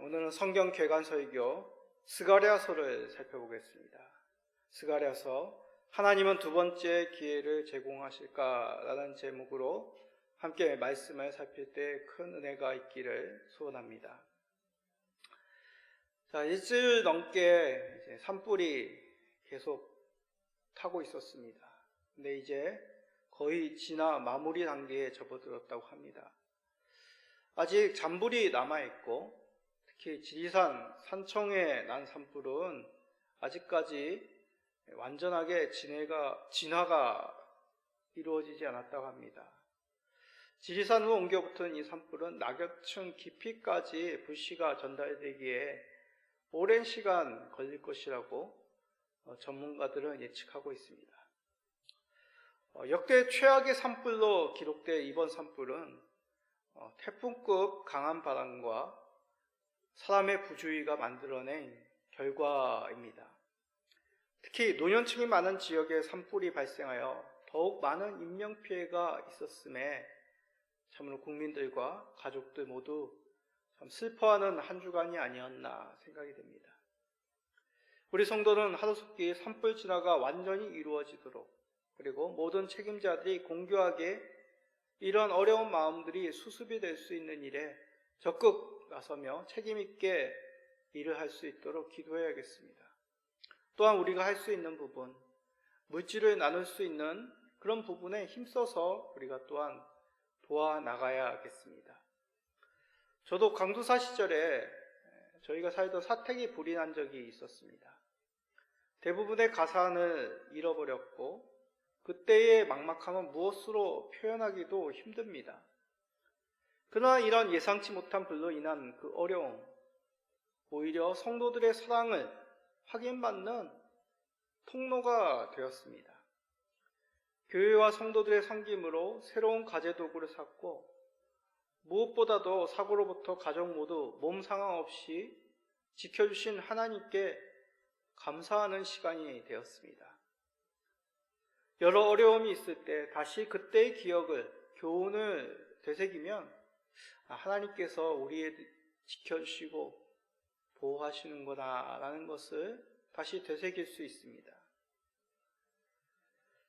오늘은 성경 개관설교 스가랴서를 살펴보겠습니다. 스가랴서, 하나님은 두 번째 기회를 제공하실까라는 제목으로 함께 말씀을 살필 때 큰 은혜가 있기를 소원합니다. 자, 일주일 넘게 이제 산불이 계속 타고 있었습니다. 근데 이제 거의 지나 마무리 단계에 접어들었다고 합니다. 아직 잔불이 남아있고, 특히 지리산 산청에 난 산불은 아직까지 완전하게 진화가 이루어지지 않았다고 합니다. 지리산으로 옮겨 붙은 이 산불은 낙엽층 깊이까지 불씨가 전달되기에 오랜 시간 걸릴 것이라고 전문가들은 예측하고 있습니다. 역대 최악의 산불로 기록된 이번 산불은 태풍급 강한 바람과 사람의 부주의가 만들어낸 결과입니다. 특히 노년층이 많은 지역에 산불이 발생하여 더욱 많은 인명피해가 있었음에 참으로 국민들과 가족들 모두 참 슬퍼하는 한 주간이 아니었나 생각이 됩니다. 우리 성도는 하루속히 산불 진화가 완전히 이루어지도록, 그리고 모든 책임자들이 공교하게 이런 어려운 마음들이 수습이 될 수 있는 일에 적극 나서며 책임있게 일을 할 수 있도록 기도해야겠습니다. 또한 우리가 할 수 있는 부분, 물질을 나눌 수 있는 그런 부분에 힘써서 우리가 또한 도와나가야겠습니다. 저도 강도사 시절에 저희가 살던 사택이 불이 난 적이 있었습니다. 대부분의 가산을 잃어버렸고, 그때의 막막함은 무엇으로 표현하기도 힘듭니다. 그러나 이런 예상치 못한 불로 인한 그 어려움, 오히려 성도들의 사랑을 확인받는 통로가 되었습니다. 교회와 성도들의 섬김으로 새로운 가재도구를 샀고, 무엇보다도 사고로부터 가족 모두 몸 상황 없이 지켜주신 하나님께 감사하는 시간이 되었습니다. 여러 어려움이 있을 때 다시 그때의 기억을, 교훈을 되새기면 하나님께서 우리를 지켜주시고 보호하시는구나 라는 것을 다시 되새길 수 있습니다.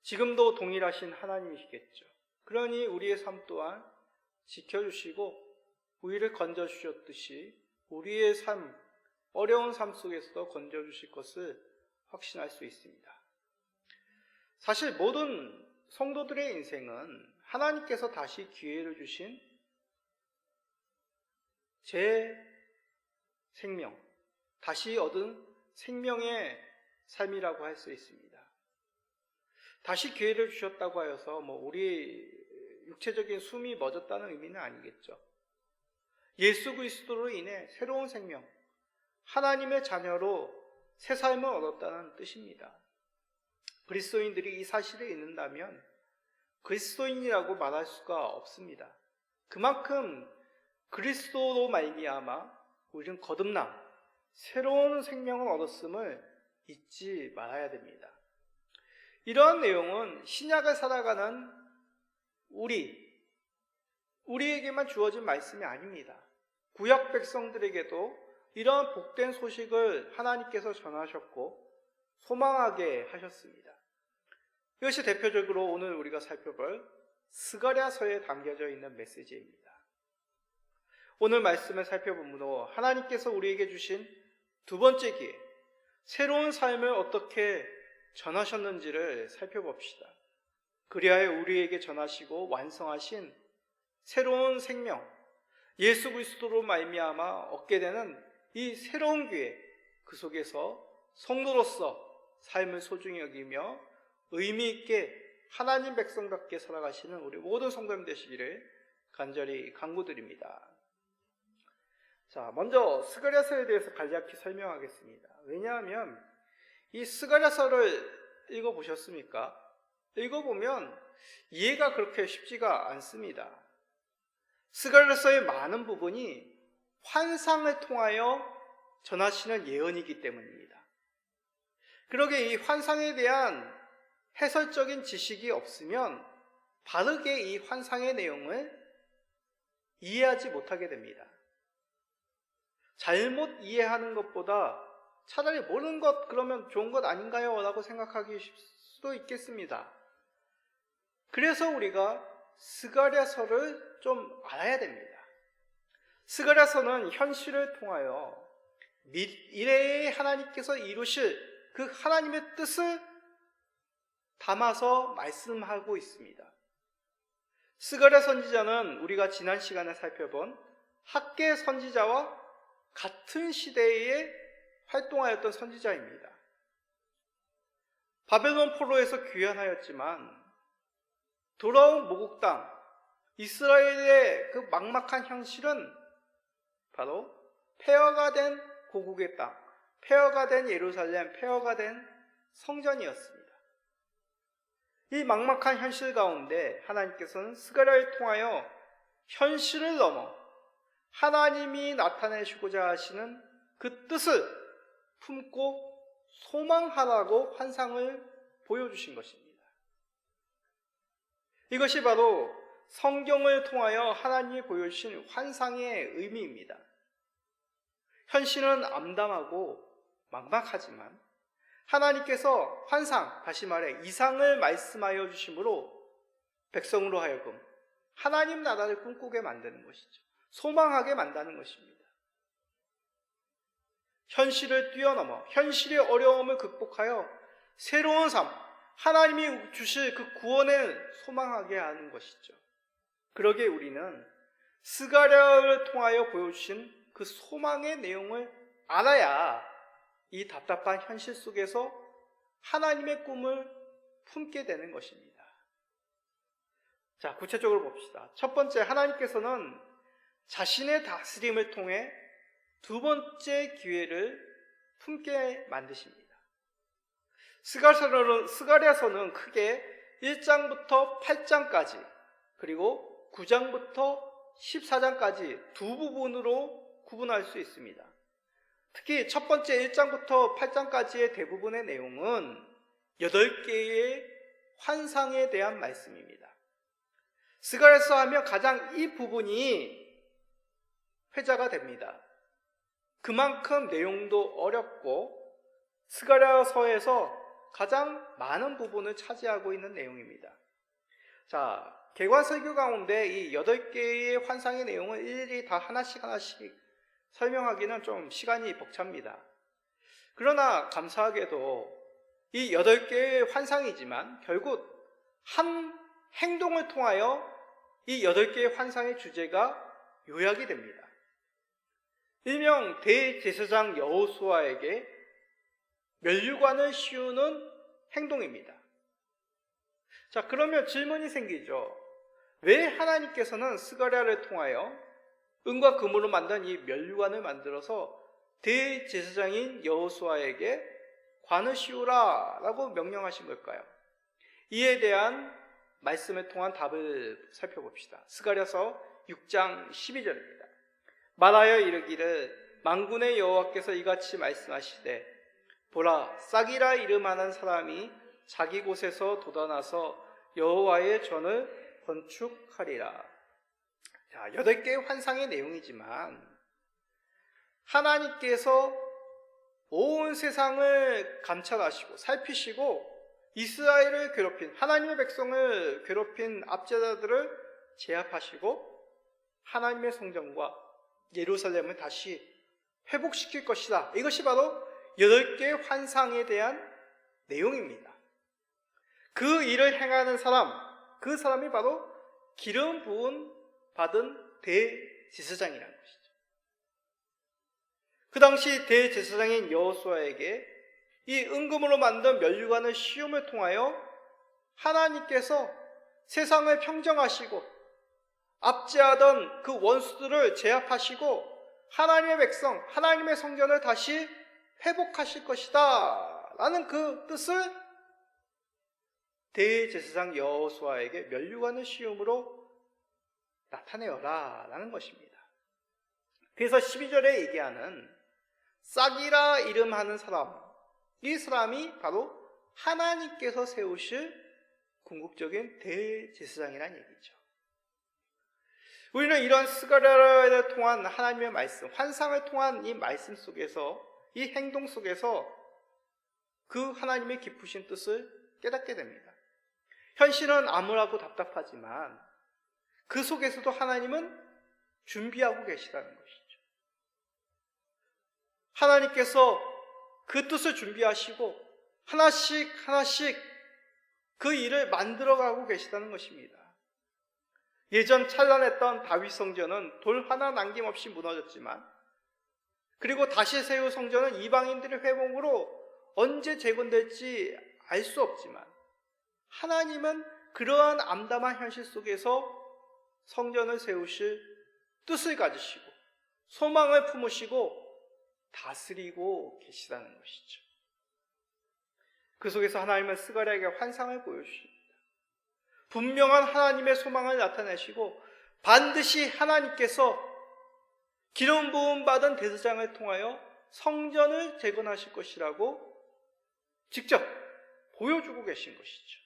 지금도 동일하신 하나님이시겠죠. 그러니 우리의 삶 또한 지켜주시고 우리를 건져주셨듯이 우리의 삶, 어려운 삶 속에서도 건져주실 것을 확신할 수 있습니다. 사실 모든 성도들의 인생은 하나님께서 다시 기회를 주신 재생명, 다시 얻은 생명의 삶이라고 할 수 있습니다. 다시 기회를 주셨다고 하여서 우리 육체적인 숨이 멎었다는 의미는 아니겠죠. 예수 그리스도로 인해 새로운 생명, 하나님의 자녀로 새 삶을 얻었다는 뜻입니다. 그리스도인들이 이 사실을 잊는다면 그리스도인이라고 말할 수가 없습니다. 그만큼 그리스도로 말미암아 우리는 거듭남, 새로운 생명을 얻었음을 잊지 말아야 됩니다. 이러한 내용은 신약을 살아가는 우리에게만 주어진 말씀이 아닙니다. 구약 백성들에게도 이러한 복된 소식을 하나님께서 전하셨고 소망하게 하셨습니다. 이것이 대표적으로 오늘 우리가 살펴볼 스가랴서에 담겨져 있는 메시지입니다. 오늘 말씀을 살펴보므로 하나님께서 우리에게 주신 두 번째 기회, 새로운 삶을 어떻게 전하셨는지를 살펴봅시다. 그리하여 우리에게 전하시고 완성하신 새로운 생명, 예수 그리스도로 말미암아 얻게 되는 이 새로운 기회, 그 속에서 성도로서 삶을 소중히 여기며 의미 있게 하나님 백성답게 살아가시는 우리 모든 성도님 되시기를 간절히 간구드립니다. 자, 먼저 스가랴서에 대해서 간략히 설명하겠습니다. 왜냐하면 이 스가랴서를 읽어보셨습니까? 읽어보면 이해가 그렇게 쉽지가 않습니다. 스가랴서의 많은 부분이 환상을 통하여 전하시는 예언이기 때문입니다. 그러게 이 환상에 대한 해설적인 지식이 없으면 바르게 이 환상의 내용을 이해하지 못하게 됩니다. 잘못 이해하는 것보다 차라리 모르는 것 그러면 좋은 것 아닌가요? 라고 생각하기 수도 있겠습니다. 그래서 우리가 스가랴서를 좀 알아야 됩니다. 스가랴서는 현실을 통하여 미래에 하나님께서 이루실 그 하나님의 뜻을 담아서 말씀하고 있습니다. 스가랴 선지자는 우리가 지난 시간에 살펴본 학계 선지자와 같은 시대에 활동하였던 선지자입니다. 바벨론 포로에서 귀환하였지만 돌아온 모국 땅 이스라엘의 그 막막한 현실은 바로 폐허가 된 고국의 땅, 폐허가 된 예루살렘, 폐허가 된 성전이었습니다. 이 막막한 현실 가운데 하나님께서는 스가랴를 통하여 현실을 넘어 하나님이 나타내시고자 하시는 그 뜻을 품고 소망하라고 환상을 보여주신 것입니다. 이것이 바로 성경을 통하여 하나님이 보여주신 환상의 의미입니다. 현실은 암담하고 막막하지만 하나님께서 환상, 다시 말해 이상을 말씀하여 주심으로 백성으로 하여금 하나님 나라를 꿈꾸게 만드는 것이죠. 소망하게 만드는 것입니다. 현실을 뛰어넘어 현실의 어려움을 극복하여 새로운 삶, 하나님이 주실 그 구원을 소망하게 하는 것이죠. 그러기에 우리는 스가랴를 통하여 보여주신 그 소망의 내용을 알아야 이 답답한 현실 속에서 하나님의 꿈을 품게 되는 것입니다. 자, 구체적으로 봅시다. 첫 번째, 하나님께서는 자신의 다스림을 통해 두 번째 기회를 품게 만드십니다. 스가랴서는 크게 1장부터 8장까지 그리고 9장부터 14장까지 두 부분으로 구분할 수 있습니다. 특히 첫 번째 1장부터 8장까지의 대부분의 내용은 8개의 환상에 대한 말씀입니다. 스가랴서 하면 가장 이 부분이 회자가 됩니다. 그만큼 내용도 어렵고 스가랴서에서 가장 많은 부분을 차지하고 있는 내용입니다. 자, 개관설교 가운데 이 8개의 환상의 내용을 일일이 다 하나씩 설명하기는 좀 시간이 벅찹니다. 그러나 감사하게도 이 8개의 환상이지만 결국 한 행동을 통하여 이 8개의 환상의 주제가 요약이 됩니다. 일명 대제사장 여호수아에게 면류관을 씌우는 행동입니다. 자, 그러면 질문이 생기죠. 왜 하나님께서는 스가랴를 통하여 은과 금으로 만든 이 면류관을 만들어서 대제사장인 여호수아에게 관을 씌우라 라고 명령하신 걸까요? 이에 대한 말씀을 통한 답을 살펴봅시다. 스가랴서 6장 12절입니다. 말하여 이르기를 만군의 여호와께서 이같이 말씀하시되 보라, 싹이라 이름하는 사람이 자기 곳에서 돋아나서 여호와의 전을 건축하리라. 자, 8개의 환상의 내용이지만 하나님께서 온 세상을 감찰하시고 살피시고 이스라엘을 괴롭힌, 하나님의 백성을 괴롭힌 압제자들을 제압하시고 하나님의 성전과 예루살렘을 다시 회복시킬 것이다. 이것이 바로 8개의 환상에 대한 내용입니다. 그 일을 행하는 사람, 그 사람이 바로 기름 부은 받은 대제사장이라는 것이죠. 그 당시 대제사장인 여호수아에게 이 은금으로 만든 면류관을 씌움을 통하여 하나님께서 세상을 평정하시고 압제하던 그 원수들을 제압하시고 하나님의 백성, 하나님의 성전을 다시 회복하실 것이다 라는 그 뜻을 대제사장 여호수아에게 면류관을 씌움으로 나타내어라 라는 것입니다. 그래서 12절에 얘기하는 싹이라 이름하는 사람, 이 사람이 바로 하나님께서 세우실 궁극적인 대제사장이라는 얘기죠. 우리는 이런 스가랴를 통한 하나님의 말씀, 환상을 통한 이 말씀 속에서, 이 행동 속에서 그 하나님의 깊으신 뜻을 깨닫게 됩니다. 현실은 암울하고 답답하지만 그 속에서도 하나님은 준비하고 계시다는 것이죠. 하나님께서 그 뜻을 준비하시고 하나씩 그 일을 만들어가고 계시다는 것입니다. 예전 찬란했던 다윗 성전은 돌 하나 남김없이 무너졌지만, 그리고 다시 세울 성전은 이방인들의 회복으로 언제 재건될지 알 수 없지만, 하나님은 그러한 암담한 현실 속에서 성전을 세우실 뜻을 가지시고 소망을 품으시고 다스리고 계시다는 것이죠. 그 속에서 하나님은 스가랴에게 환상을 보여주십니다. 분명한 하나님의 소망을 나타내시고 반드시 하나님께서 기름 부음 받은 대제사장을 통하여 성전을 재건하실 것이라고 직접 보여주고 계신 것이죠.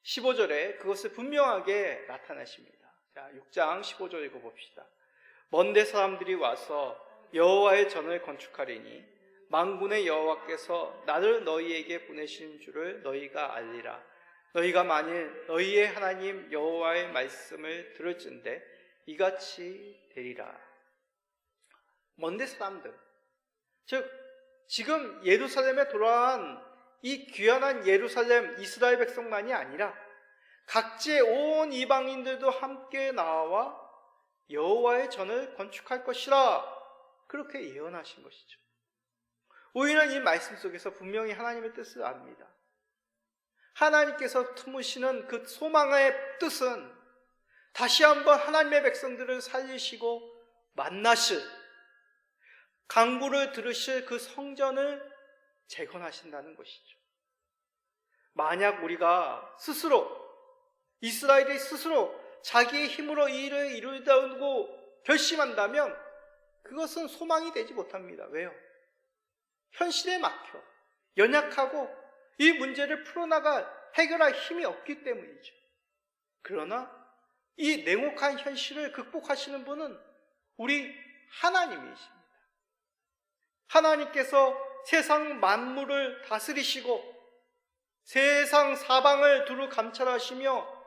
15절에 그것을 분명하게 나타내십니다. 자, 6장 15절 읽어봅시다. 먼데 사람들이 와서 여호와의 전을 건축하리니 만군의 여호와께서 나를 너희에게 보내신 줄을 너희가 알리라. 너희가 만일 너희의 하나님 여호와의 말씀을 들을진대 이같이 되리라. 먼데 사람들, 즉 지금 예루살렘에 돌아온 이 귀환한 예루살렘 이스라엘 백성만이 아니라 각지의 온 이방인들도 함께 나와 여호와의 전을 건축할 것이라, 그렇게 예언하신 것이죠. 우리는 이 말씀 속에서 분명히 하나님의 뜻을 압니다. 하나님께서 품으시는 그 소망의 뜻은 다시 한번 하나님의 백성들을 살리시고 만나실, 간구를 들으실 그 성전을 재건하신다는 것이죠. 만약 우리가 스스로, 이스라엘이 스스로 자기의 힘으로 이 일을 이루려고 결심한다면 그것은 소망이 되지 못합니다. 왜요? 현실에 막혀 연약하고 이 문제를 풀어나가 해결할 힘이 없기 때문이죠. 그러나 이 냉혹한 현실을 극복하시는 분은 우리 하나님이십니다. 하나님께서 세상 만물을 다스리시고 세상 사방을 두루 감찰하시며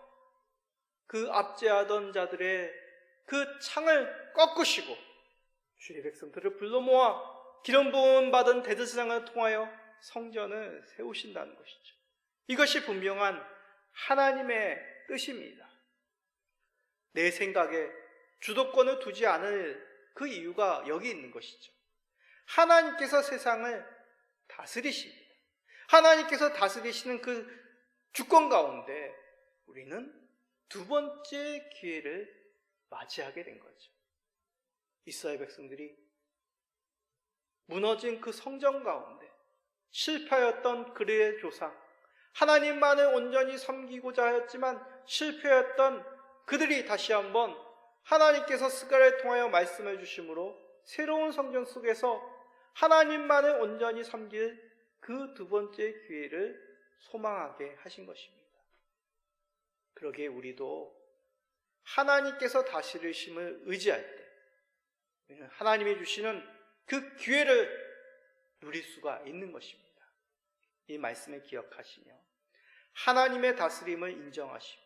그 압제하던 자들의 그 창을 꺾으시고 주의 백성들을 불러 모아 기름 부음 받은 대제사장을 통하여 성전을 세우신다는 것이죠. 이것이 분명한 하나님의 뜻입니다. 내 생각에 주도권을 두지 않을 그 이유가 여기 있는 것이죠. 하나님께서 세상을 다스리십니다. 하나님께서 다스리시는 그 주권 가운데 우리는 두 번째 기회를 맞이하게 된 거죠. 이스라엘 백성들이 무너진 그 성전 가운데 실패하였던 그들의 조상, 하나님만을 온전히 섬기고자 하였지만 실패했던 그들이 다시 한번 하나님께서 스가랴를 통하여 말씀해 주심으로 새로운 성전 속에서 하나님만을 온전히 섬길 그 두 번째 기회를 소망하게 하신 것입니다. 그러기에 우리도 하나님께서 다스리심을 의지할 때 하나님이 주시는 그 기회를 누릴 수가 있는 것입니다. 이 말씀을 기억하시며 하나님의 다스림을 인정하시고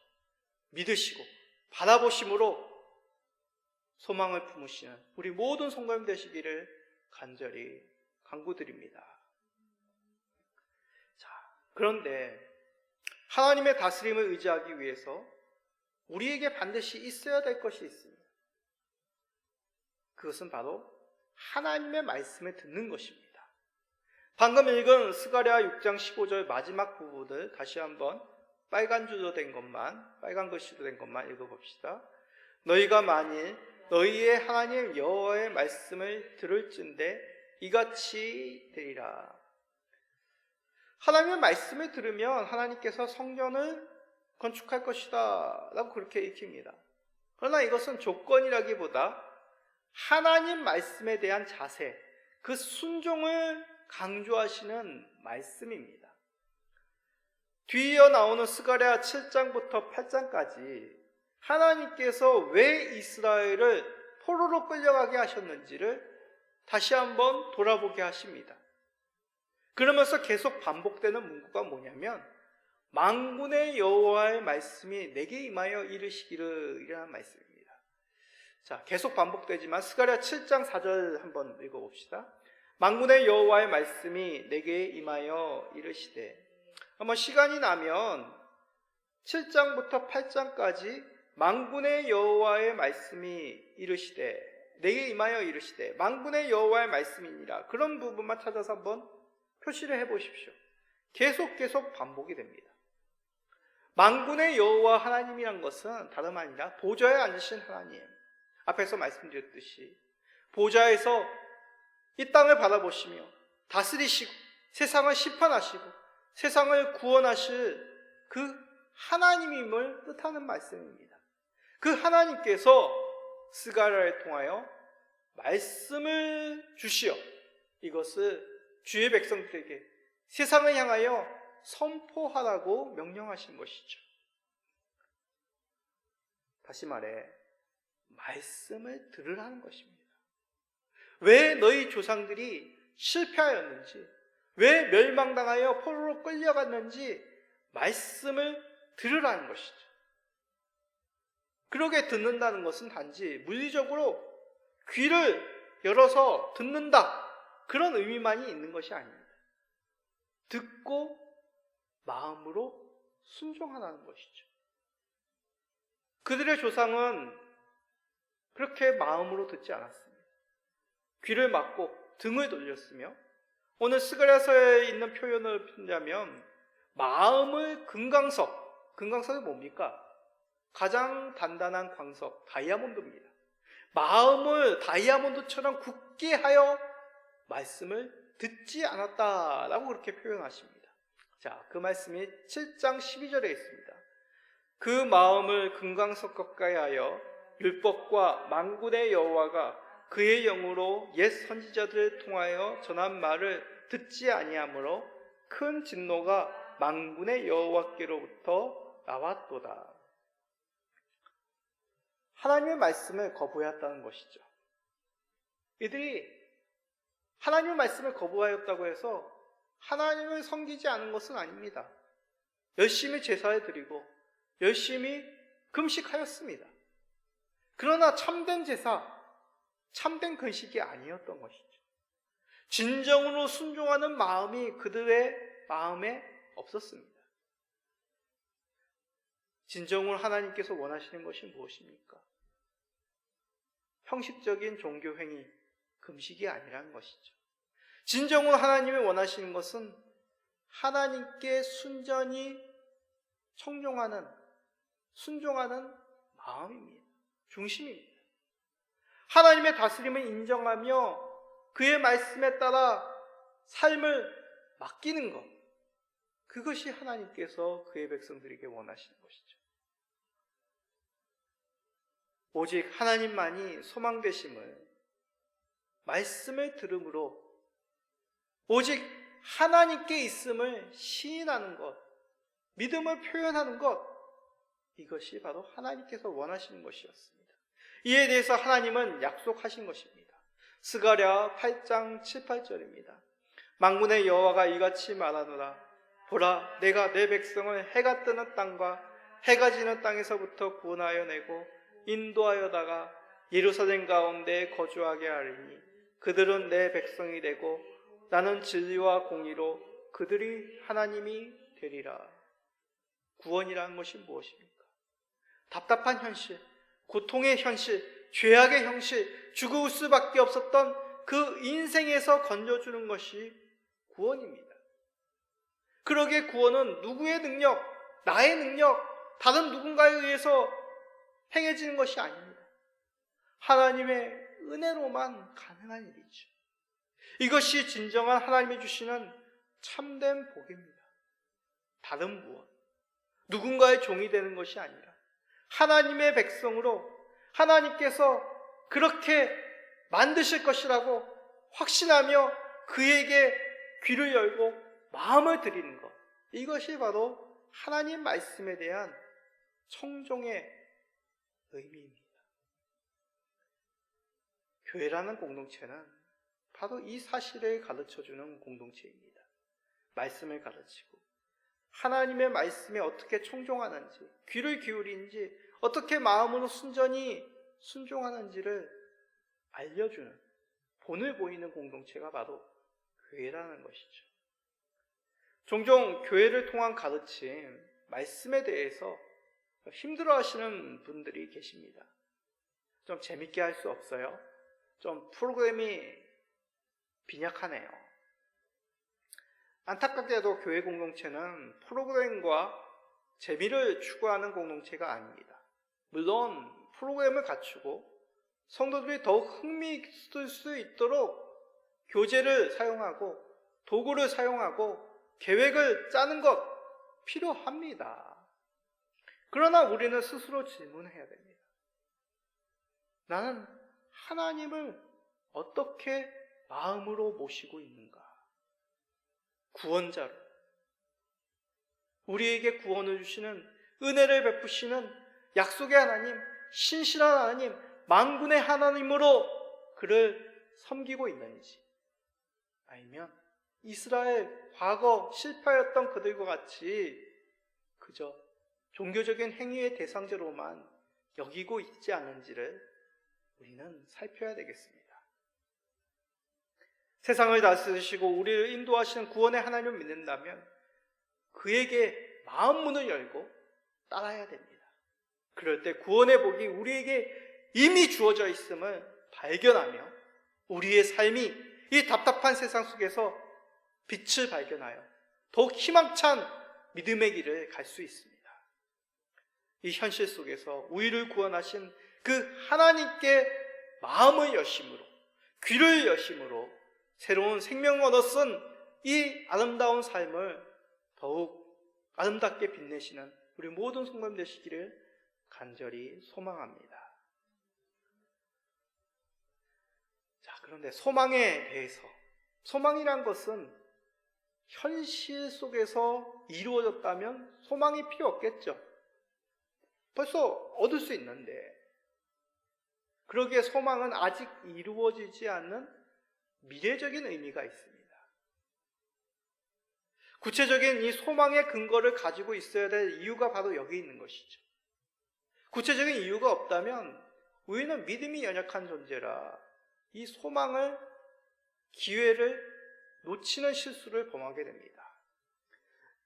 믿으시고 바라보심으로 소망을 품으시는 우리 모든 성도님 되시기를 간절히 간구드립니다. 자, 그런데 하나님의 다스림을 의지하기 위해서 우리에게 반드시 있어야 될 것이 있습니다. 그것은 바로 하나님의 말씀을 듣는 것입니다. 방금 읽은 스가랴 6장 15절 마지막 부분을 다시 한번 빨간 줄로 된 것만, 빨간 글씨로 된 것만 읽어봅시다. 너희가 만일 너희의 하나님 여호와의 말씀을 들을진대 이같이 되리라. 하나님의 말씀을 들으면 하나님께서 성전을 건축할 것이다 라고 그렇게 읽힙니다. 그러나 이것은 조건이라기보다 하나님 말씀에 대한 자세, 그 순종을 강조하시는 말씀입니다. 뒤이어 나오는 스가랴 7장부터 8장까지 하나님께서 왜 이스라엘을 포로로 끌려가게 하셨는지를 다시 한번 돌아보게 하십니다. 그러면서 계속 반복되는 문구가 뭐냐면 만군의 여호와의 말씀이 내게 임하여 이르시기를 이라는 말씀입니다. 자, 계속 반복되지만 스가랴 7장 4절 한번 읽어봅시다. 만군의 여호와의 말씀이 내게 임하여 이르시되, 한번 시간이 나면 7장부터 8장까지 만군의 여호와의 말씀이 이르시되, 내게 임하여 이르시되, 만군의 여호와의 말씀이니라, 그런 부분만 찾아서 한번 표시를 해보십시오. 계속 반복이 됩니다. 만군의 여호와 하나님이란 것은 다름 아니라 보좌에 앉으신 하나님, 앞에서 말씀드렸듯이 보좌에서 이 땅을 바라보시며 다스리시고 세상을 심판하시고 세상을 구원하실 그 하나님임을 뜻하는 말씀입니다. 그 하나님께서 스가랴를 통하여 말씀을 주시어 이것을 주의 백성들에게 세상을 향하여 선포하라고 명령하신 것이죠. 다시 말해 말씀을 들으라는 것입니다. 왜 너희 조상들이 실패하였는지, 왜 멸망당하여 포로로 끌려갔는지 말씀을 들으라는 것이죠. 그러게 듣는다는 것은 단지 물리적으로 귀를 열어서 듣는다, 그런 의미만이 있는 것이 아닙니다. 듣고 마음으로 순종하라는 것이죠. 그들의 조상은 그렇게 마음으로 듣지 않았습니다. 귀를 막고 등을 돌렸으며, 오늘 스가랴서에 있는 표현을 핀다면 마음을 금강석이 뭡니까? 가장 단단한 광석, 다이아몬드입니다. 마음을 다이아몬드처럼 굳게 하여 말씀을 듣지 않았다라고 그렇게 표현하십니다. 자, 그 말씀이 7장 12절에 있습니다. 그 마음을 금강석 가까이 하여 율법과 만군의 여호와가 그의 영으로 옛 선지자들을 통하여 전한 말을 듣지 아니하므로 큰 진노가 만군의 여호와께로부터 나왔도다. 하나님의 말씀을 거부하였다는 것이죠. 이들이 하나님의 말씀을 거부하였다고 해서 하나님을 섬기지 않은 것은 아닙니다. 열심히 제사를 드리고 열심히 금식하였습니다. 그러나 참된 제사, 참된 금식이 아니었던 것이죠. 진정으로 순종하는 마음이 그들의 마음에 없었습니다. 진정으로 하나님께서 원하시는 것이 무엇입니까? 형식적인 종교 행위, 금식이 아니라는 것이죠. 진정으로 하나님이 원하시는 것은 하나님께 순전히 순종하는 마음입니다. 중심입니다. 하나님의 다스림을 인정하며 그의 말씀에 따라 삶을 맡기는 것, 그것이 하나님께서 그의 백성들에게 원하시는 것이죠. 오직 하나님만이 소망되심을 말씀을 들음으로 오직 하나님께 있음을 시인하는 것, 믿음을 표현하는 것, 이것이 바로 하나님께서 원하시는 것이었습니다. 이에 대해서 하나님은 약속하신 것입니다. 스가랴 8장 7, 8절입니다. 만군의 여호와가 이같이 말하노라. 보라, 내가 내 백성을 해가 뜨는 땅과 해가 지는 땅에서부터 구원하여 내고 인도하여다가 예루살렘 가운데 거주하게 하리니 그들은 내 백성이 되고 나는 진리와 공의로 그들이 하나님이 되리라. 구원이라는 것이 무엇입니까? 답답한 현실, 고통의 현실, 죄악의 현실, 죽을 수밖에 없었던 그 인생에서 건져주는 것이 구원입니다. 그러기에 구원은 누구의 능력, 나의 능력, 다른 누군가에 의해서 행해지는 것이 아닙니다. 하나님의 은혜로만 가능한 일이죠. 이것이 진정한 하나님이 주시는 참된 복입니다. 다른 무엇, 누군가의 종이 되는 것이 아니라 하나님의 백성으로 하나님께서 그렇게 만드실 것이라고 확신하며 그에게 귀를 열고 마음을 드리는 것, 이것이 바로 하나님 말씀에 대한 청종의 의미입니다. 교회라는 공동체는 바로 이 사실을 가르쳐주는 공동체입니다. 말씀을 가르치고 하나님의 말씀에 어떻게 청종하는지, 귀를 기울이는지, 어떻게 마음으로 순전히 순종하는지를 알려주는, 본을 보이는 공동체가 바로 교회라는 것이죠. 종종 교회를 통한 가르침, 말씀에 대해서 힘들어하시는 분들이 계십니다. 좀 재밌게 할 수 없어요? 좀 프로그램이 빈약하네요. 안타깝게도 교회 공동체는 프로그램과 재미를 추구하는 공동체가 아닙니다. 물론 프로그램을 갖추고 성도들이 더욱 흥미있을 수 있도록 교재를 사용하고 도구를 사용하고 계획을 짜는 것 필요합니다. 그러나 우리는 스스로 질문해야 됩니다. 나는 하나님을 어떻게 마음으로 모시고 있는가? 구원자로, 우리에게 구원을 주시는, 은혜를 베푸시는 약속의 하나님, 신실한 하나님, 만군의 하나님으로 그를 섬기고 있는지, 아니면 이스라엘 과거 실패하였던 그들과 같이 그저 종교적인 행위의 대상자로만 여기고 있지 않은지를 우리는 살펴야 되겠습니다. 세상을 다스리시고 우리를 인도하시는 구원의 하나님을 믿는다면 그에게 마음 문을 열고 따라야 됩니다. 그럴 때 구원의 복이 우리에게 이미 주어져 있음을 발견하며 우리의 삶이 이 답답한 세상 속에서 빛을 발견하여 더욱 희망찬 믿음의 길을 갈 수 있습니다. 이 현실 속에서 우리를 구원하신 그 하나님께 마음을 여심으로, 귀를 여심으로 새로운 생명을 얻어 쓴 이 아름다운 삶을 더욱 아름답게 빛내시는 우리 모든 성도님 되시기를 간절히 소망합니다. 자, 그런데 소망에 대해서, 소망이란 것은 현실 속에서 이루어졌다면 소망이 필요 없겠죠. 벌써 얻을 수 있는데, 그러기에 소망은 아직 이루어지지 않는 미래적인 의미가 있습니다. 구체적인 이 소망의 근거를 가지고 있어야 될 이유가 바로 여기 있는 것이죠. 구체적인 이유가 없다면 우리는 믿음이 연약한 존재라 이 소망을, 기회를 놓치는 실수를 범하게 됩니다.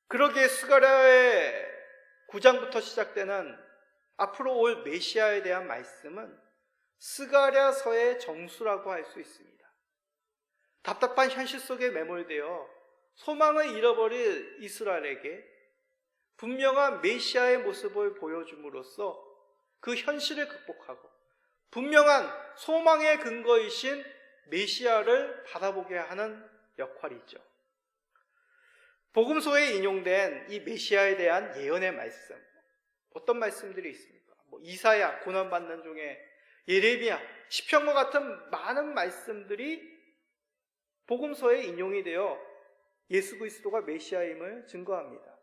그러기에 스가랴의 9장부터 시작되는 앞으로 올 메시아에 대한 말씀은 스가랴서의 정수라고 할 수 있습니다. 답답한 현실 속에 매몰되어 소망을 잃어버릴 이스라엘에게 분명한 메시아의 모습을 보여줌으로써 그 현실을 극복하고 분명한 소망의 근거이신 메시아를 바라보게 하는 역할이죠. 복음서에 인용된 이 메시아에 대한 예언의 말씀, 어떤 말씀들이 있습니까? 이사야, 고난받는 중에 예레미야, 시편과 같은 많은 말씀들이 복음서에 인용이 되어 예수 그리스도가 메시아임을 증거합니다.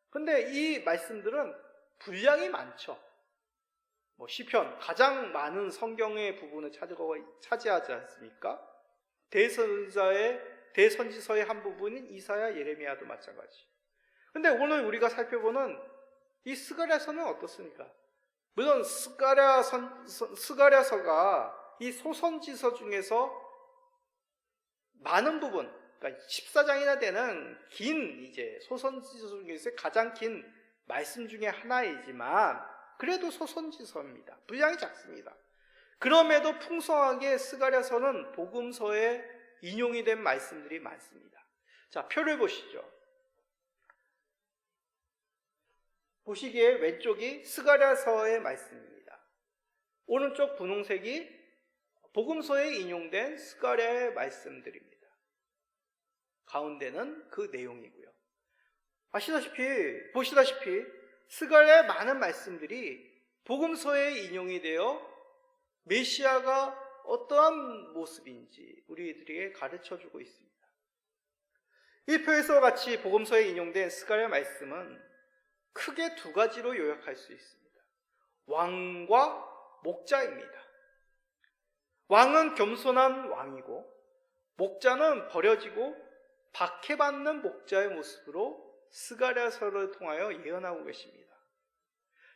그런데 이 말씀들은 분량이 많죠. 시편, 가장 많은 성경의 부분을 차지하지 않습니까? 대선지서의 한 부분인 이사야, 예레미야도 마찬가지. 그런데 오늘 우리가 살펴보는 이 스가랴서는 어떻습니까? 물론 스가랴서가 이 소선지서 중에서 많은 부분, 그러니까 14장이나 되는 긴 소선지서 중에서 가장 긴 말씀 중에 하나이지만 그래도 소선지서입니다. 분량이 작습니다. 그럼에도 풍성하게 스가랴서는 복음서에 인용이 된 말씀들이 많습니다. 자, 표를 보시죠. 보시기에 왼쪽이 스가랴서의 말씀입니다. 오른쪽 분홍색이 복음서에 인용된 스가랴의 말씀들입니다. 가운데는 그 내용이고요. 보시다시피 스가랴의 많은 말씀들이 복음서에 인용이 되어 메시아가 어떠한 모습인지 우리들에게 가르쳐주고 있습니다. 이 표에서 같이 복음서에 인용된 스가랴 말씀은 크게 두 가지로 요약할 수 있습니다. 왕과 목자입니다. 왕은 겸손한 왕이고 목자는 버려지고 박해받는 목자의 모습으로 스가랴서를 통하여 예언하고 계십니다.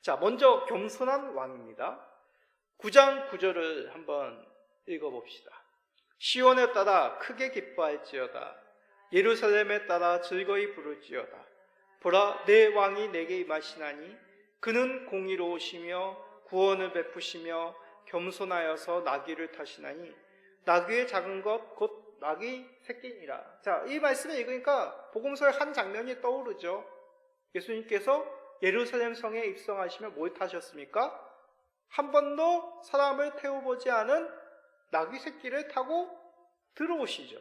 자, 먼저 겸손한 왕입니다. 9장 9절을 한번 읽어봅시다. 시온에 따라 크게 기뻐할지어다. 예루살렘에 따라 즐거이 부를지어다. 보라, 내 왕이 내게 임하시나니 그는 공의로우시며 구원을 베푸시며 겸손하여서 나귀를 타시나니 나귀의 작은 것 곧 나귀 새끼니라. 자, 이 말씀을 읽으니까 복음서의 한 장면이 떠오르죠. 예수님께서 예루살렘 성에 입성하시며 뭘 타셨습니까? 한 번도 사람을 태워보지 않은 나귀 새끼를 타고 들어오시죠.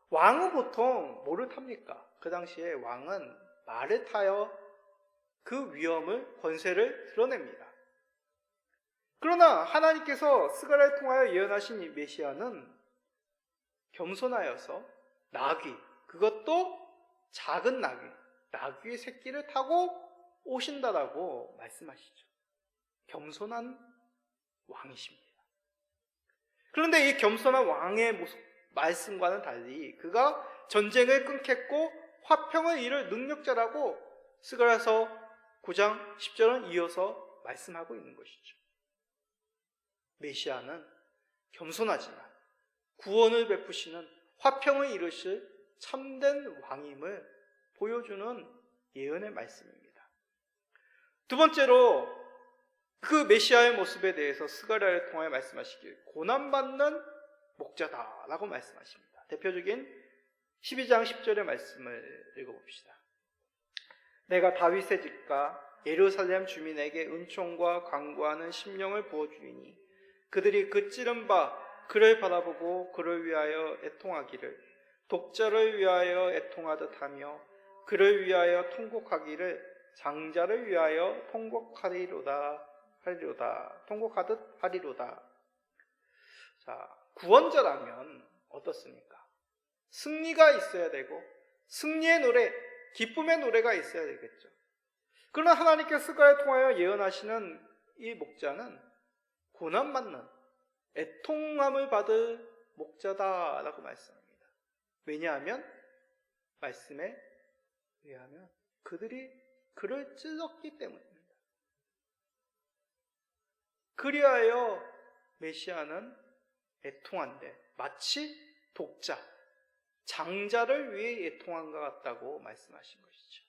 왕은 보통 뭐를 탑니까? 그 당시에 왕은 말을 타여 그 위엄을, 권세를 드러냅니다. 그러나 하나님께서 스가랴를 통하여 예언하신 이 메시아는 겸손하여서 나귀, 그것도 작은 나귀, 나귀의 새끼를 타고 오신다라고 말씀하시죠. 겸손한 왕이십니다. 그런데 이 겸손한 왕의 모습, 말씀과는 달리 그가 전쟁을 끊겠고 화평을 이룰 능력자라고 스가랴서 9장 10절은 이어서 말씀하고 있는 것이죠. 메시아는 겸손하지만 구원을 베푸시는 화평을 이루실 참된 왕임을 보여주는 예언의 말씀입니다. 두 번째로 그 메시아의 모습에 대해서 스가랴를 통하여 말씀하시길 고난받는 목자다라고 말씀하십니다. 대표적인 12장 10절의 말씀을 읽어봅시다. 내가 다윗의 집과 예루살렘 주민에게 은총과 강구하는 심령을 부어주이니 그들이 그 찌른 바 그를 바라보고 그를 위하여 애통하기를 독자를 위하여 애통하듯 하며 그를 위하여 통곡하기를 장자를 위하여 통곡하듯 하리로다. 자, 구원자라면 어떻습니까? 승리가 있어야 되고 승리의 노래, 기쁨의 노래가 있어야 되겠죠. 그러나 하나님께서 스가랴를 통하여 예언하시는 이 목자는 고난받는 애통함을 받을 목자다라고 말씀합니다. 왜냐하면 말씀에 의하면 그들이 그를 찔렀기 때문입니다. 그리하여 메시아는 애통한데 마치 독자, 장자를 위해 애통한 것 같다고 말씀하신 것이죠.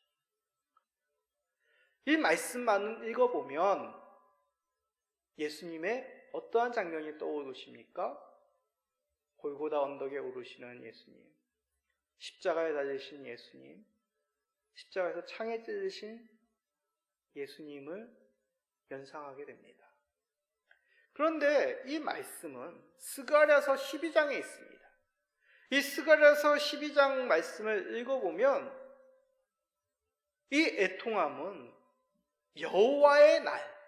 이 말씀만 읽어보면 예수님의 어떠한 장면이 떠오르십니까? 골고다 언덕에 오르시는 예수님, 십자가에 달리신 예수님, 십자가에서 창에 찔리신 예수님을 연상하게 됩니다. 그런데 이 말씀은 스가랴서 12장에 있습니다. 이 스가랴서 12장 말씀을 읽어보면 이 애통함은 여호와의 날,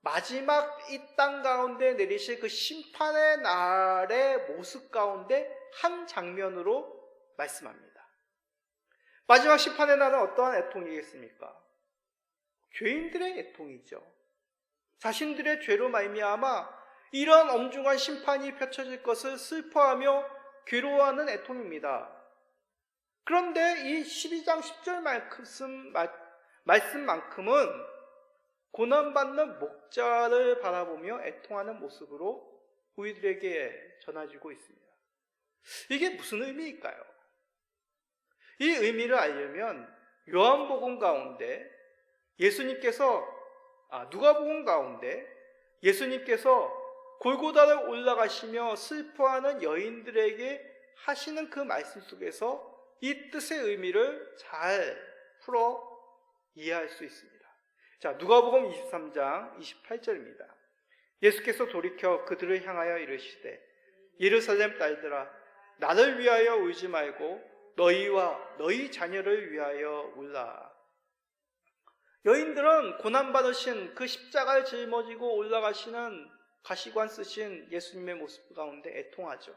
마지막 이 땅 가운데 내리실 그 심판의 날의 모습 가운데 한 장면으로 말씀합니다. 마지막 심판의 날은 어떠한 애통이겠습니까? 죄인들의 애통이죠. 자신들의 죄로 말미암아 이런 엄중한 심판이 펼쳐질 것을 슬퍼하며 괴로워하는 애통입니다. 그런데 이 12장 10절 말씀만큼은 고난받는 목자를 바라보며 애통하는 모습으로 우리들에게 전해지고 있습니다. 이게 무슨 의미일까요? 이 의미를 알려면 요한복음 가운데 누가복음 가운데 예수님께서 골고다를 올라가시며 슬퍼하는 여인들에게 하시는 그 말씀 속에서 이 뜻의 의미를 잘 풀어 이해할 수 있습니다. 자, 누가복음 23장 28절입니다. 예수께서 돌이켜 그들을 향하여 이르시되 예루살렘 딸들아 나를 위하여 울지 말고 너희와 너희 자녀를 위하여 울라. 여인들은 고난받으신 그 십자가를 짊어지고 올라가시는 가시관 쓰신 예수님의 모습 가운데 애통하죠.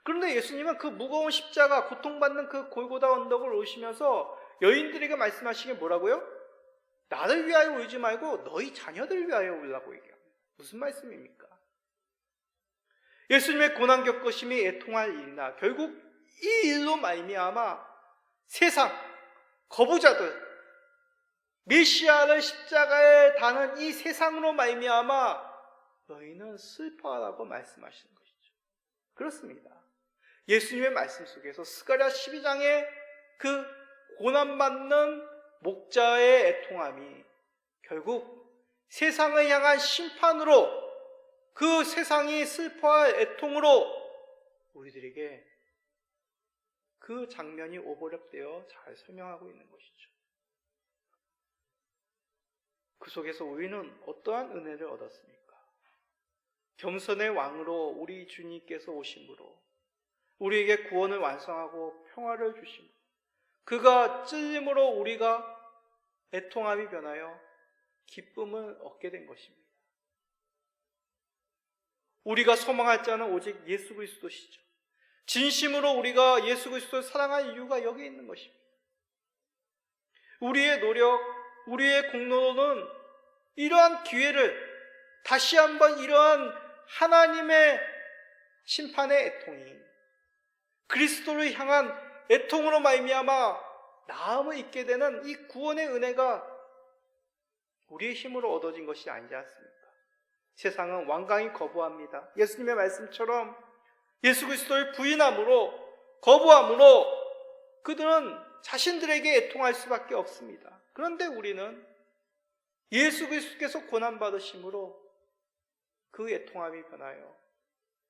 그런데 예수님은 그 무거운 십자가, 고통받는 그 골고다 언덕을 오시면서 여인들에게 말씀하시게 뭐라고요? 나를 위하여 울지 말고 너희 자녀들 위하여 울라고 얘기합니다. 무슨 말씀입니까? 예수님의 고난 겪으심이 애통할 일이나 결국 이 일로 말미암아 세상 거부자들, 메시아를 십자가에 다는 이 세상으로 말미암아 너희는 슬퍼하라고 말씀하시는 것이죠. 그렇습니다. 예수님의 말씀 속에서 스가랴 12장의 그 고난받는 목자의 애통함이 결국 세상을 향한 심판으로, 그 세상이 슬퍼할 애통으로 우리들에게 그 장면이 오버랩되어 잘 설명하고 있는 것이죠. 그 속에서 우리는 어떠한 은혜를 얻었습니까? 겸손의 왕으로 우리 주님께서 오심으로 우리에게 구원을 완성하고 평화를 주심으로, 그가 찔림으로 우리가 애통함이 변하여 기쁨을 얻게 된 것입니다. 우리가 소망할 자는 오직 예수 그리스도시죠. 진심으로 우리가 예수 그리스도를 사랑할 이유가 여기에 있는 것입니다. 우리의 노력, 우리의 공로는 이러한 기회를, 다시 한번 이러한 하나님의 심판의 애통이 그리스도를 향한 애통으로 말미암아 나음을 잊게 되는 이 구원의 은혜가 우리의 힘으로 얻어진 것이 아니지 않습니까? 세상은 완강히 거부합니다. 예수님의 말씀처럼 예수 그리스도를 부인함으로, 거부함으로 그들은 자신들에게 애통할 수밖에 없습니다. 그런데 우리는 예수 그리스도께서 고난받으심으로 그 애통함이 변하여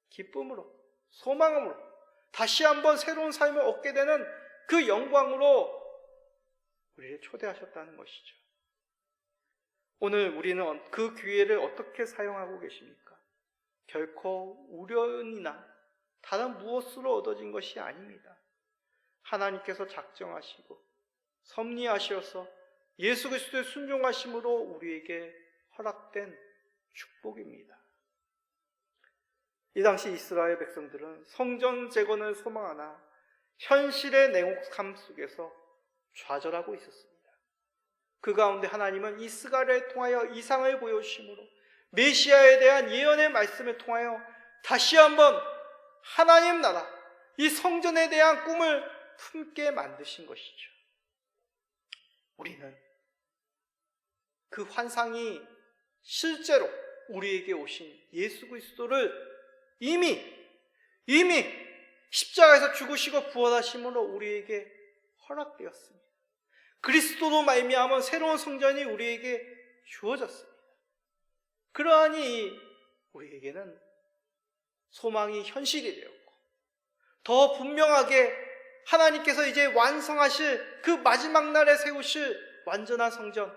기쁨으로, 소망으로 다시 한번 새로운 삶을 얻게 되는 그 영광으로 우리를 초대하셨다는 것이죠. 오늘 우리는 그 기회를 어떻게 사용하고 계십니까? 결코 우려이나 다른 무엇으로 얻어진 것이 아닙니다. 하나님께서 작정하시고 섭리하셔서 예수 그리스도의 순종하심으로 우리에게 허락된 축복입니다. 이 당시 이스라엘 백성들은 성전 재건을 소망하나 현실의 냉혹함 속에서 좌절하고 있었습니다. 그 가운데 하나님은 이 스가랴를 통하여 이상을 보여주심으로 메시아에 대한 예언의 말씀을 통하여 다시 한번 하나님 나라, 이 성전에 대한 꿈을 품게 만드신 것이죠. 우리는 그 환상이 실제로 우리에게 오신 예수 그리스도를 이미 십자가에서 죽으시고 부활하심으로 우리에게 허락되었습니다. 그리스도로 말미암은 새로운 성전이 우리에게 주어졌습니다. 그러하니 우리에게는 소망이 현실이 되었고, 더 분명하게 하나님께서 이제 완성하실 그 마지막 날에 세우실 완전한 성전,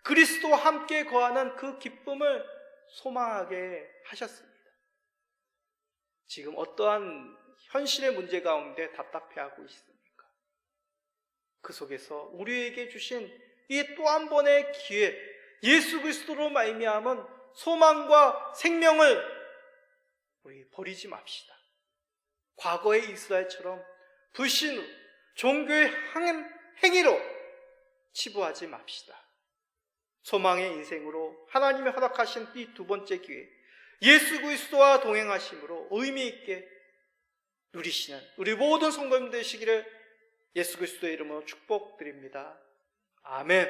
그리스도와 함께 거하는 그 기쁨을 소망하게 하셨습니다. 지금 어떠한 현실의 문제 가운데 답답해하고 있습니까? 그 속에서 우리에게 주신 이 또 한 번의 기회, 예수 그리스도로 말미암은 소망과 생명을 우리 버리지 맙시다. 과거의 이스라엘처럼 불신으로, 종교의 행위로 치부하지 맙시다. 소망의 인생으로 하나님이 허락하신 이 두 번째 기회, 예수 그리스도와 동행하심으로 의미 있게 누리시는 우리 모든 성도님 되시기를 예수 그리스도의 이름으로 축복드립니다. 아멘.